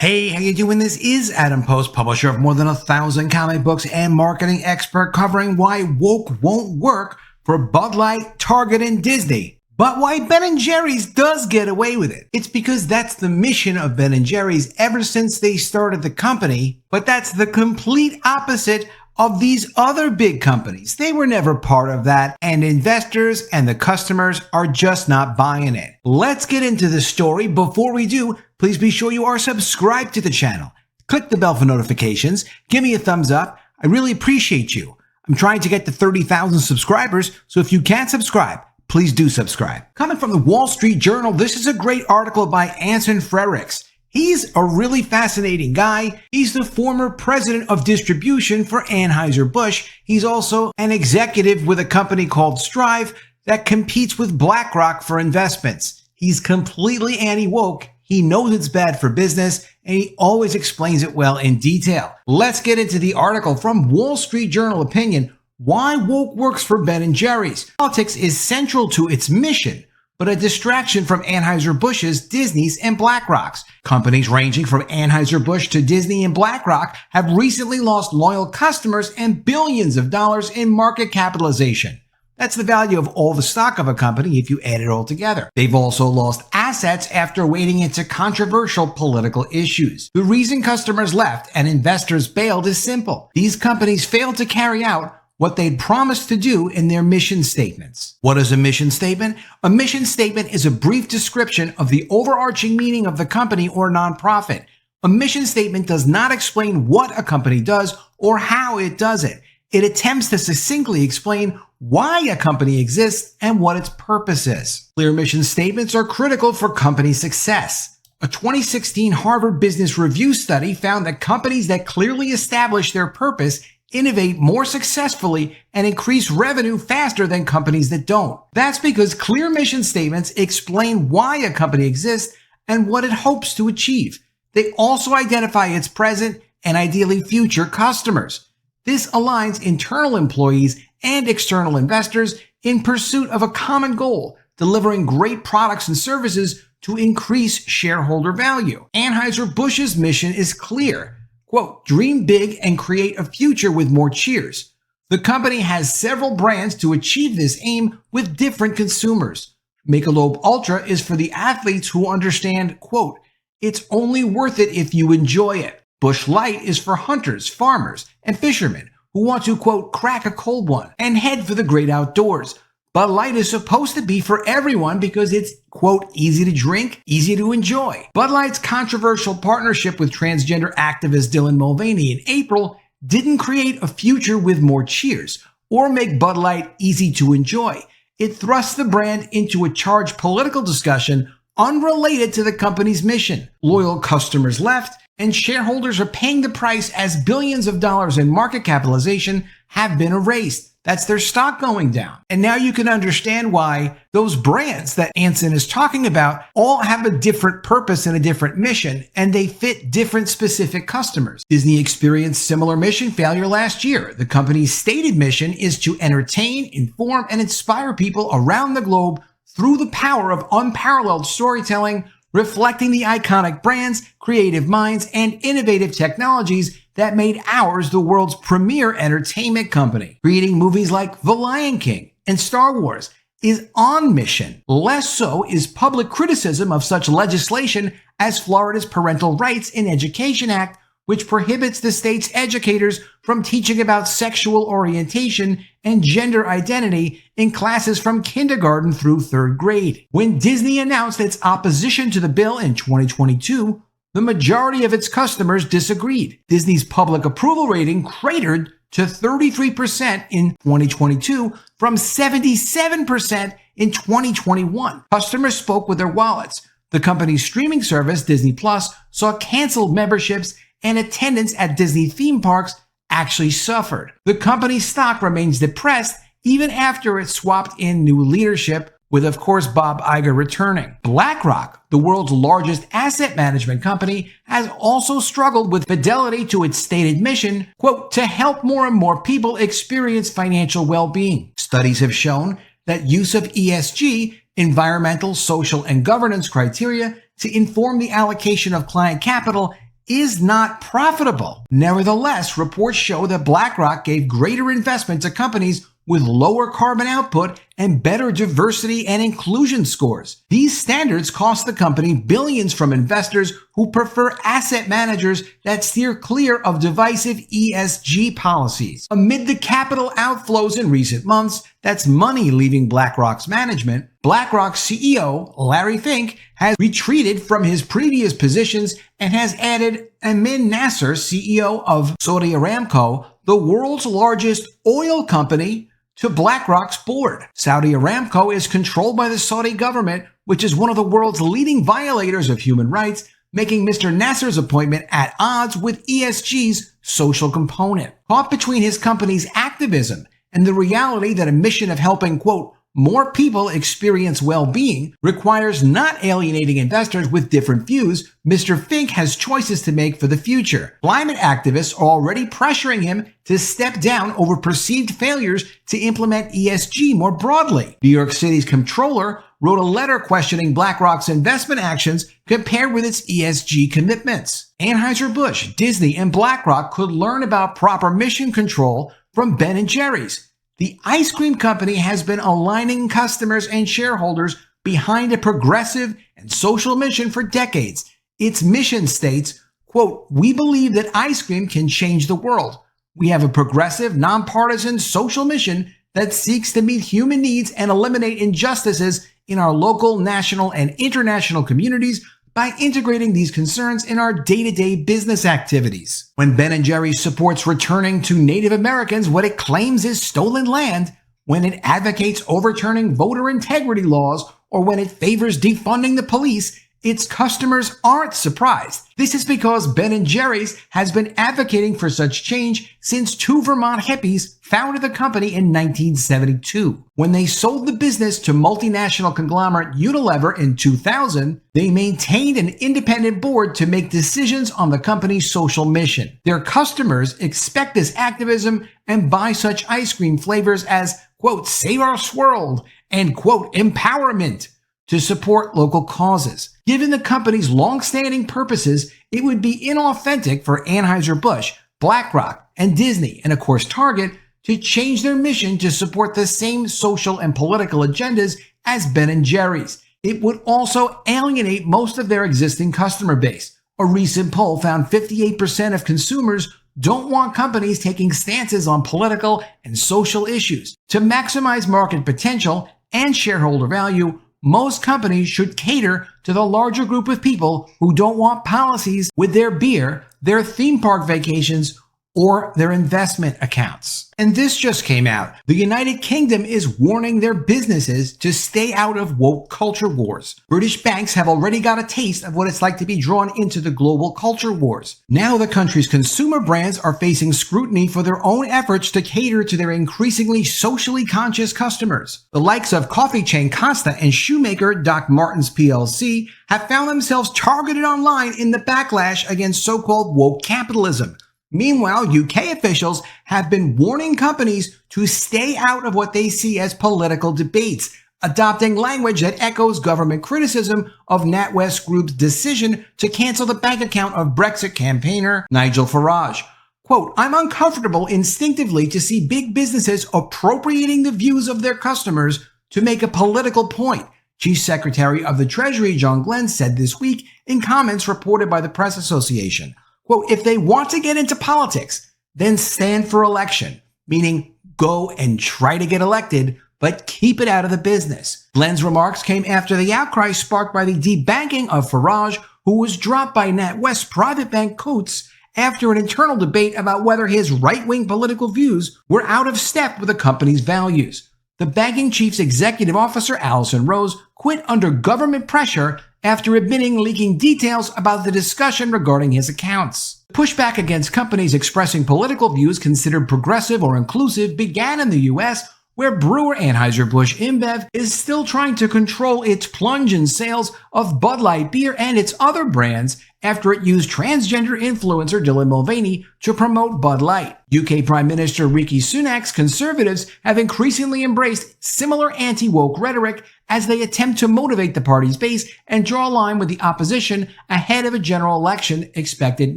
Hey, how you doing? This is Adam Post, publisher of more than 1,000 comic books and marketing expert, covering why woke won't work for Bud Light, Target, and Disney, but why Ben & Jerry's does get away with it. It's because that's the mission of Ben & Jerry's ever since they started the company, but that's the complete opposite of these other big companies. They were never part of that, and investors and the customers are just not buying it. Let's get into the story. Before we do, please be sure you are subscribed to the channel. Click the bell for notifications. Give me a thumbs up. I really appreciate you. I'm trying to get to 30,000 subscribers, so if you can't subscribe, please do subscribe. Coming from the Wall Street Journal, this is a great article by Anson Fredericks. He's a really fascinating guy. He's the former president of distribution for Anheuser-Busch. He's also an executive with a company called Strive that competes with BlackRock for investments. He's completely anti-woke. He knows it's bad for business, and he always explains it well in detail. Let's get into the article from Wall Street Journal Opinion, Why Woke Works for Ben & Jerry's. Politics is central to its mission, but a distraction from Anheuser-Busch's, Disney's, and BlackRock's. Companies ranging from Anheuser-Busch to Disney and BlackRock have recently lost loyal customers and billions of dollars in market capitalization. That's the value of all the stock of a company if you add it all together. They've also lost assets after wading into controversial political issues. The reason customers left and investors bailed is simple. These companies failed to carry out what they'd promised to do in their mission statements. What is a mission statement? A mission statement is a brief description of the overarching meaning of the company or nonprofit. A mission statement does not explain what a company does or how it does it. It attempts to succinctly explain why a company exists and what its purpose is. Clear mission statements are critical for company success. A 2016 Harvard Business Review study found that companies that clearly establish their purpose innovate more successfully and increase revenue faster than companies that don't. That's because clear mission statements explain why a company exists and what it hopes to achieve. They also identify its present and ideally future customers. This aligns internal employees and external investors in pursuit of a common goal, delivering great products and services to increase shareholder value. Anheuser-Busch's mission is clear. Quote, dream big and create a future with more cheers. The company has several brands to achieve this aim with different consumers. Michelob Ultra is for the athletes who understand, quote, it's only worth it if you enjoy it. Busch Light is for hunters, farmers, and fishermen who want to, quote, crack a cold one and head for the great outdoors. Bud Light is supposed to be for everyone because it's, quote, easy to drink, easy to enjoy. Bud Light's controversial partnership with transgender activist Dylan Mulvaney in April didn't create a future with more cheers or make Bud Light easy to enjoy. It thrust the brand into a charged political discussion unrelated to the company's mission. Loyal customers left, and shareholders are paying the price as billions of dollars in market capitalization have been erased. That's their stock going down. And now you can understand why those brands that Anson is talking about all have a different purpose and a different mission, and they fit different specific customers. Disney experienced similar mission failure last year. The company's stated mission is to entertain, inform, and inspire people around the globe through the power of unparalleled storytelling, reflecting the iconic brands, creative minds, and innovative technologies that made ours the world's premier entertainment company. Creating movies like The Lion King and Star Wars is on mission. Less so is public criticism of such legislation as Florida's Parental Rights in Education Act, which prohibits the state's educators from teaching about sexual orientation and gender identity in classes from kindergarten through third grade. When Disney announced its opposition to the bill in 2022, the majority of its customers disagreed. Disney's public approval rating cratered to 33% in 2022 from 77% in 2021. Customers spoke with their wallets. The company's streaming service, Disney Plus, saw canceled memberships, and attendance at Disney theme parks actually suffered. The company's stock remains depressed even after it swapped in new leadership, with, of course, Bob Iger returning. BlackRock, the world's largest asset management company, has also struggled with fidelity to its stated mission, quote, to help more and more people experience financial well-being. Studies have shown that use of ESG, environmental, social, and governance criteria, to inform the allocation of client capital is not profitable. Nevertheless, reports show that BlackRock gave greater investment to companies with lower carbon output and better diversity and inclusion scores. These standards cost the company billions from investors who prefer asset managers that steer clear of divisive ESG policies. Amid the capital outflows in recent months, that's money leaving BlackRock's management, BlackRock's CEO, Larry Fink, has retreated from his previous positions and has added Amin Nasser, CEO of Saudi Aramco, the world's largest oil company, to BlackRock's board. Saudi Aramco is controlled by the Saudi government, which is one of the world's leading violators of human rights, making Mr. Nasser's appointment at odds with ESG's social component. Caught between his company's activism and the reality that a mission of helping, quote, more people experience well-being requires not alienating investors with different views, Mr. Fink has choices to make for the future. Climate activists are already pressuring him to step down over perceived failures to implement ESG more broadly. New York City's comptroller wrote a letter questioning BlackRock's investment actions compared with its ESG commitments. Anheuser-Busch, Disney, and BlackRock could learn about proper mission control from Ben & Jerry's. The ice cream company has been aligning customers and shareholders behind a progressive and social mission for decades. Its mission states, quote, we believe that ice cream can change the world. We have a progressive, nonpartisan social mission that seeks to meet human needs and eliminate injustices in our local, national, and international communities by integrating these concerns in our day-to-day business activities. When Ben & Jerry's supports returning to Native Americans what it claims is stolen land, when it advocates overturning voter integrity laws, or when it favors defunding the police, its customers aren't surprised. This is because Ben & Jerry's has been advocating for such change since two Vermont hippies founded the company in 1972. When they sold the business to multinational conglomerate Unilever in 2000, they maintained an independent board to make decisions on the company's social mission. Their customers expect this activism and buy such ice cream flavors as, quote, Save Our Swirl and, quote, Empowerment to support local causes. Given the company's long-standing purposes, it would be inauthentic for Anheuser-Busch, BlackRock, and Disney, and of course Target, to change their mission to support the same social and political agendas as Ben & Jerry's. It would also alienate most of their existing customer base. A recent poll found 58% of consumers don't want companies taking stances on political and social issues. To maximize market potential and shareholder value, most companies should cater to the larger group of people who don't want policies with their beer, their theme park vacations, or their investment accounts. And this just came out. The United Kingdom is warning their businesses to stay out of woke culture wars. British banks have already got a taste of what it's like to be drawn into the global culture wars. Now the country's consumer brands are facing scrutiny for their own efforts to cater to their increasingly socially conscious customers. The likes of coffee chain Costa and shoemaker Doc Martens PLC have found themselves targeted online in the backlash against so-called woke capitalism. Meanwhile, UK officials have been warning companies to stay out of what they see as political debates, adopting language that echoes government criticism of NatWest Group's decision to cancel the bank account of Brexit campaigner Nigel Farage. Quote, I'm uncomfortable instinctively to see big businesses appropriating the views of their customers to make a political point, Chief Secretary of the Treasury John Glenn said this week in comments reported by the Press Association. Quote, if they want to get into politics, then stand for election, meaning go and try to get elected, but keep it out of the business. Glenn's remarks came after the outcry sparked by the debanking of Farage, who was dropped by NatWest private bank Coates after an internal debate about whether his right-wing political views were out of step with the company's values. The banking chief's executive officer, Allison Rose, quit under government pressure after admitting leaking details about the discussion regarding his accounts. Pushback against companies expressing political views considered progressive or inclusive began in the U.S., where brewer Anheuser-Busch InBev is still trying to control its plunge in sales of Bud Light beer and its other brands after it used transgender influencer Dylan Mulvaney to promote Bud Light. UK Prime Minister Rishi Sunak's Conservatives have increasingly embraced similar anti-woke rhetoric as they attempt to motivate the party's base and draw a line with the opposition ahead of a general election expected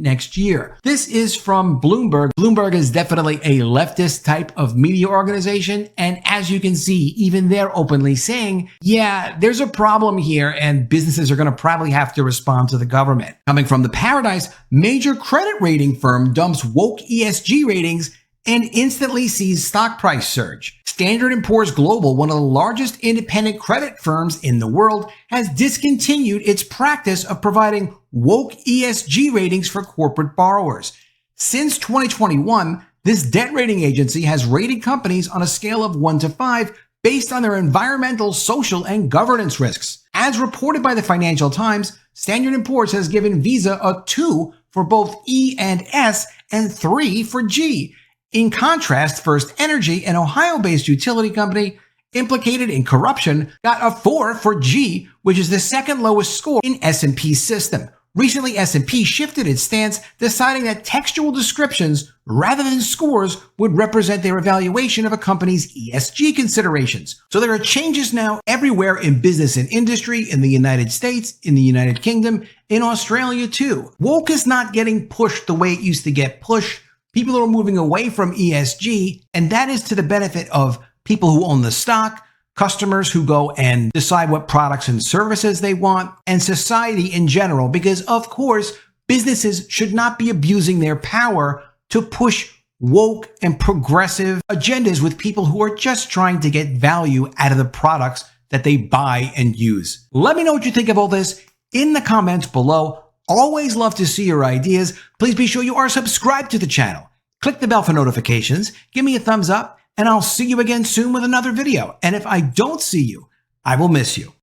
next year. This is from Bloomberg. Bloomberg is definitely a leftist type of media organization, and as you can see, even they're openly saying, yeah, there's a problem here and businesses are going to probably have to respond to the government. Coming from the Paradise, major credit rating firm dumps woke ESG ratings and instantly sees stock price surge. Standard & Poor's Global, one of the largest independent credit firms in the world, has discontinued its practice of providing woke ESG ratings for corporate borrowers. Since 2021, this debt rating agency has rated companies on a scale of 1 to 5 based on their environmental, social, and governance risks. As reported by the Financial Times, Standard & Poor's has given Visa a 2 for both E and S and 3 for G. In contrast, First Energy, an Ohio-based utility company implicated in corruption, got a 4 for G, which is the second lowest score in S&P's system. Recently, S&P shifted its stance, deciding that textual descriptions rather than scores would represent their evaluation of a company's ESG considerations. So there are changes now everywhere in business and industry, in the United States, in the United Kingdom, in Australia too. Woke is not getting pushed the way it used to get pushed. People are moving away from ESG, and that is to the benefit of people who own the stock, customers who go and decide what products and services they want, and society in general, because of course, businesses should not be abusing their power to push woke and progressive agendas with people who are just trying to get value out of the products that they buy and use. Let me know what you think of all this in the comments below. Always love to see your ideas. Please be sure you are subscribed to the channel. Click the bell for notifications, give me a thumbs up, and I'll see you again soon with another video. And if I don't see you, I will miss you.